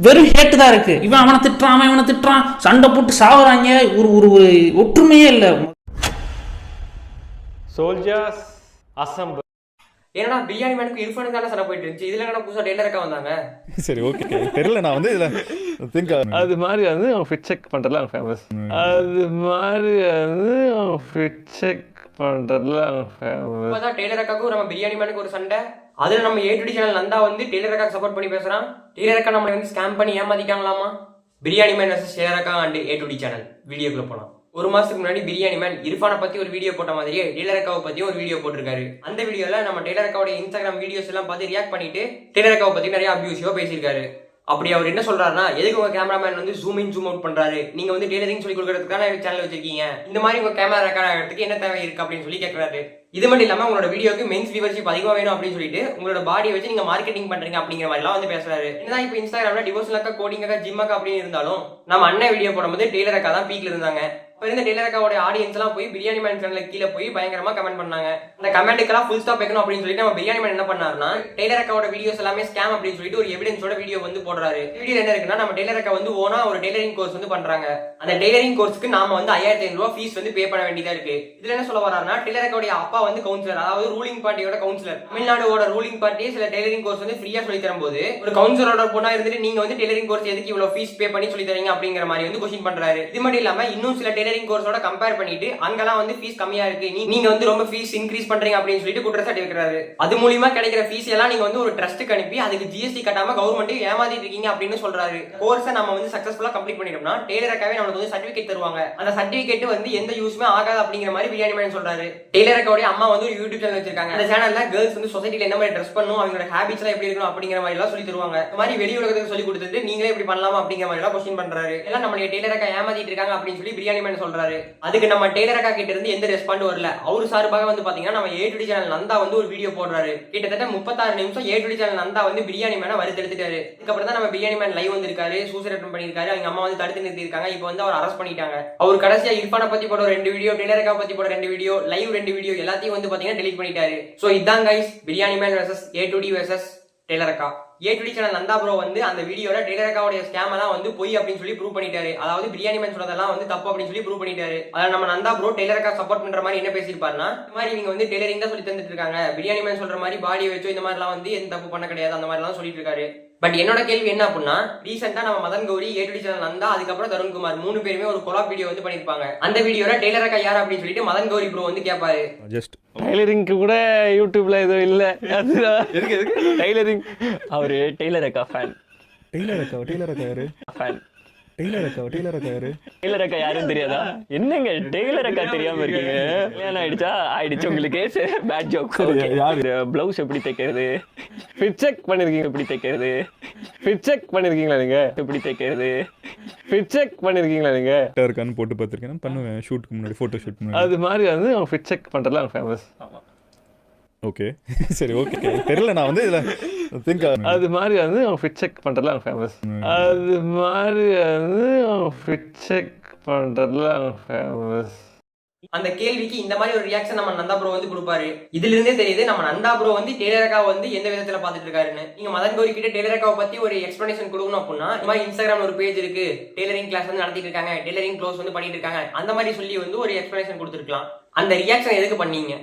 வெறும் ஹேட்டு தான் இருக்கு. இவன் அவனை திட்டுறான், இவனை திட்டுறான், சண்டை போட்டு சாவுறாங்க. ஒரு ஒரு ஒற்றுமையே இல்லை. Soldiers assemble. ஏன்னா பிரியாணி மேனுக்கு இர்ஃபானுக்கு தானே சண்டை போயிட்டு இருந்துச்சு. இதுல என்ன புதுசா டெய்லர் அக்கா வந்தாங்க? சரி ஓகே தெரியல. நான் வந்து இதுல திங்க் அது மாதிரி வந்து அவங்க ஃபிட் செக் பண்றதுல அவங்க ஃபேமஸ். அது மாதிரி வந்து அவங்க ஃபிட் செக் பண்றதுல அவங்க ஃபேமஸ். இப்பதான் டெய்லர் அக்காவுக்கும் நம்ம பிரியாணி மேனுக்கு ஒரு சண்டை. அதுல நம்ம A2D சேனல் நந்தா வந்து டெய்லர் அக்கா சப்போர்ட் பண்ணி பேசுறான். டெய்லர் அக்கா நம்மளை வந்து ஸ்கேம் பண்ணி ஏமாத்திட்டாங்களாமா. பிரியாணி மேன் வர்சஸ் டெய்லர் அக்கா அண்ட் A2D சேனல் வீடியோக்குள்ள போலாம். ஒரு மாசத்துக்கு முன்னாடி பிரியாணி மேன் இர்ஃபானை பத்தி ஒரு வீடியோ போட்ட மாதிரியே டெய்லர் அக்காவை பத்தி ஒரு வீடியோ போட்டிருக்காரு. அந்த வீடியோல நம்ம டெய்லர் அக்காவோட இன்ஸ்டாகிராம் வீடியோஸ் எல்லாம் பார்த்து ரியாக்ட் பண்ணிட்டு டெய்லர் அக்காவை பத்தி நிறைய அபியூசிவா பேசியிருக்காரு. அப்படி அவர் என்ன சொல்றாருன்னா, எதுக்கு உங்க கேமராமேன் வந்து ஜூம் இன் ஜூம் அவுட் பண்றாரு, நீங்க வந்து டெய்லரிங் சொல்லி கொடுக்கறதுக்கான சேனல் வச்சிருக்கீங்க, இந்த மாதிரி உங்க கேமரா ரெக்கார்ட் ஆகிறதுக்கு என்ன தேவை இருக்கு அப்படின்னு சொல்லி கேட்கறாரு. இது மட்டும் இல்லாம உங்களோட வீடியோக்கு மென்ஸ் வியூவர்ஷிப் அதிகமா வேணும் அப்படின்னு சொல்லிட்டு உங்களோட பாடியை வச்சு நீங்க மார்க்கெட்டிங் பண்றீங்க அப்படிங்கிற மாதிரி எல்லாம் வந்து பேசுறாரு. என்னதான் இப்ப இன்ஸ்டாகிராம்ல டிவோர்ஸ் அக்கா, கோடிங் அக்கா, ஜிம் அக்கா அப்படின்னு இருந்தாலும் நம்ம அண்ணன் வீடியோ போடும்போது டெய்லர் அக்கா தான் பீக்ல இருந்தாங்க. இப்ப இருந்த டெய்லர் அக்காவோட ஆடியன்ஸ் எல்லாம் போய் பிரியாணி மேன் சேனல்ல கீழே போய் பயங்கரமா கமெண்ட் பண்ணாங்க. அந்த கமெண்ட்டுக்கெல்லாம் ஃபுல் ஸ்டாப் வைக்கணும் அப்படின்னு சொல்லிட்டு நம்ம பிரியாணி மேன் என்ன பண்ணாருன்னா, டெய்லர் அக்காவோட வீடியோஸ் எல்லாமே ஸ்கேம் அப்படின்னு சொல்லிட்டு ஒரு எவிடன்ஸோட வீடியோ வந்து போடுறாரு. வீடியோ என்ன இருக்குன்னா, நம்ம டெய்லர் அக்கா வந்து ஓனா ஒரு டெய்லரிங் கோர்ஸ் வந்து பண்றாங்க. அந்த டெய்லரிங் கோர்ஸ்க்கு நாம வந்து 5500 ரூபாய் ஃபீஸ் வந்து பே பண்ண வேண்டியதா இருக்கு. இதுல என்ன சொல்ல வர்றாருன்னா, டெய்லர் அக்காவுடைய அப்பா வந்து கவுன்சிலர், அதாவது ரூலிங் பார்ட்டியோட கவுன்சிலர். தமிழ்நாடோட ரூலிங் பார்ட்டியே சில டெய்லரிங் கோர்ஸ் வந்து ஃப்ரீயா சொல்லி தரும்போது ஒரு கவுன்சிலரோட பொண்ணா இருந்துட்டு நீங்க வந்து டெய்லரிங் கோர்ஸ் எதுக்கு இவ்வளவு ஃபீஸ் பே பண்ணி சொல்லி தரீங்க அப்படிங்கிற மாதிரி வந்து கொஸ்டின் பண்றாரு. இது மட்டும் இல்லாம இன்னும் சில டெய்லரிங் கோர்ஸோட கம்பேர் பண்ணிட்டு அங்கெல்லாம் வந்து ஃபீஸ் கம்மியா இருக்கு, நீங்க வந்து ரொம்ப ஃபீஸ் இன்க்ரீஸ் பண்றீங்க அப்படின்னு சொல்லிட்டு குற்றச்சாட்டு வைக்கிறாரு. அது மூலமா கிடைக்கிற ஃபீஸ் எல்லாம் நீங்க வந்து ஒரு ட்ரஸ்ட்டுக்கு அனுப்பி அதுக்கு ஜிஎஸ்டி கட்டாம கவர்மெண்ட் ஏமாத்திட்டு இருக்கீங்க அப்படின்னு சொல்றாரு. கோர்ஸை நம்ம வந்து சக்சஸ்ஃபுல்லா கம்ப்ளீட் பண்ணிட்டோம்னா டெய்லர் அக்காவே நமக்கு வந்து சர்டிபிகேட் தருவாங்க. அந்த சர்டிபிகேட் வந்து எந்த யூஸ்மே ஆகாது அப்படிங்கிற மாதிரி பிரியாணி மேன் சொல்றாரு. டெய்லர் அக்காவுடைய அம்மா வந்து ஒரு யூடியூப் சேனல் வச்சிருக்காங்க. அந்த சேனல்ல கேர்ள்ஸ் வந்து சொசைட்டில என்ன மாதிரி ட்ரெஸ் பண்ணணும், அவங்களோட ஹேபிட்ஸ் எல்லாம் எப்படி இருக்கணும் அப்படிங்கிற மாதிரி எல்லாம் சொல்லி தருவாங்க. இந்த மாதிரி வெளி உலகத்துக்கு சொல்லி கொடுத்துட்டு நீங்களே எப்படி பண்ணலாமா அப்படிங்கிற மாதிரி எல்லாம் கொஸ்டின் பண்றாரு. எல்லாம் நம்ம டெய்லர் அக்கா ஏமாத்திட்டு இருக்காங்க அப்படின்னு சொல்லி பிரியாணி மேன் சொல்றாரு. அதுக்கு நம்ம டெய்லர் அக்கா கிட்ட இருந்து எந்த ரெஸ்பாண்ட் வரல. அவரு சார்பாக வந்து பாத்தீங்கன்னா நம்ம A2D சேனல் நந்தா வந்து ஒரு வீடியோ போடுறாரு. கிட்டத்தட்ட 36 நிமிஷம் A2D சேனல் நந்தா வந்து பிரியாணி மேனை வறுத்தெடுத்துட்டாரு. அதுக்கப்புறம் தான் நம்ம பிரியாணி மேன் லைவ் வந்திருக்காரு, சூசைட் அட்டெம்ப்ட் பண்ணிருக்காரு. அவங்க அம்மா வந்து தடுத்து நிறுத்தி இருக்காங்க. இப்போ வந்து அவர் அரெஸ்ட் பண்ணிட்டாங்க. அவர் கடைசியா இர்ஃபானை பத்தி போட 2 வீடியோ, டெய்லர் அக்கா பத்தி போட 2 வீடியோ, லைவ் 2 வீடியோ எல்லாத்தையும் வந்து பாத்தீங்கன்னா டெலீட் பண்ணிட்டாரு. சோ இதான் guys biryani man versus A2D versus tailor அக்கா. A2D சேனல் நந்தா ப்ரோ வந்து அந்த வீடியோல டெய்லர் அக்காவுடைய ஸ்கேம் எல்லாம் வந்து பொய் அப்படின்னு சொல்லி ப்ரூவ் பண்ணிட்டாரு. அதாவது பிரியாணி மேன் சொல்றதெல்லாம் வந்து தப்பு அப்படின்னு சொல்லி ப்ரூவ் பண்ணிட்டாரு. அதாவது நம்ம நந்தா ப்ரோ டெய்லர் அக்கா சப்போர்ட் பண்ற மாதிரி என்ன பேசியிருப்பாருன்னா, இந்த மாதிரி இவங்க வந்து டெய்லரிங் தான் சொல்லி தந்துட்டு இருக்காங்க, பிரியாணி மேன் சொல்ற மாதிரி பாடியை வச்சோ இந்த மாதிரி எல்லாம் வந்து எந்த தப்பு பண்ண கிடையாது அந்த மாதிரி எல்லாம் சொல்லிட்டு இருக்காரு. பட் என்னோட கேள்வி என்ன அப்படின்னா, ரீசெண்டா நம்ம மதன் கௌரி, A2D சேனல் நந்தா, அதுக்கப்புறம் தருண்குமார் 3 பேருமே ஒரு கொலாப் வீடியோ வந்து பண்ணிருப்பாங்க. அந்த வீடியோல டெய்லர் அக்கா யார் அப்படின்னு சொல்லிட்டு மதன் கௌரி ப்ரோ வந்து கேட்பாரு. ஜஸ்ட் டைலரிங்க்கு கூட யூடியூப்ல எதுவும் இல்ல. எதுக்கு டைலரிங்? அவரு டெய்லர் அக்கா ஃபேன். டெய்லர் அக்கா யாரு? ஃபேன். டெய்லர் அக்கா யாரு? டெய்லர் அக்கா யாருன்னு தெரியாதா? என்னங்க டெய்லர் அக்கா தெரியாம இருக்கீங்க? கல்யாணம் ஆயிடுச்சு உங்களுக்கு. Bad joke. பிளவுஸ் எப்படி தைக்கிறது, ஃபிட் செக் பண்ணிருக்கீங்க, எப்படி தைக்கிறது, ஃபிட் செக் பண்ணிருக்கீங்களா நீங்க, எப்படி தைக்கிறது, ஃபிட் செக் பண்ணிருக்கீங்களா நீங்க இருக்கான்னு போட்டு பார்த்துருக்கேன், பண்ணுவேன் ஷூட்டுக்கு முன்னாடி, ஃபோட்டோ ஷூட் முன்னாடி. அது மாதிரி வந்து அவங்க ஃபிட் செக் பண்றதுல அவங்க ஃபேமஸ். ஓகே சரி ஓகே தெரியல. நான் வந்து இதுல திங்க் அது மாதிரி வந்து அவங்க ஃபிட் செக் பண்றதுல அவங்க ஃபேமஸ். அது மாதிரி வந்து அவங்க ஃபிட் செக் பண்றதுல அவங்க ஃபேமஸ். அந்த கேள்விக்கு இந்த மாதிரி ஒரு ரியாக்ஷன் நம்ம நந்தா ப்ரோ வந்து கொடுப்பாரு. இதுல இருந்தே தெரியுது நம்ம நந்தா ப்ரோ வந்து டெய்லர் அக்காவை வந்து எந்த விதத்துல பாத்துட்டு இருக்காருன்னு. நீங்க மதன் கௌரி கிட்ட டெய்லர் அக்காவை பத்தி ஒரு எக்ஸ்பிளனேஷன் கொடுக்கணும் அப்படின்னா, இந்த மாதிரி இன்ஸ்டாகிராம்ல ஒரு பேஜ் இருக்கு, டெய்லரிங் கிளாஸ் வந்து நடத்திட்டு இருக்காங்க, டெய்லரிங் க்ளோஸ் வந்து பண்ணிட்டு இருக்காங்க, அந்த மாதிரி சொல்லி வந்து ஒரு எக்ஸ்பிளனேஷன் கொடுத்துருக்கலாம். அந்த ரியாக்ஷன் எதுக்கு பண்ணீங்க?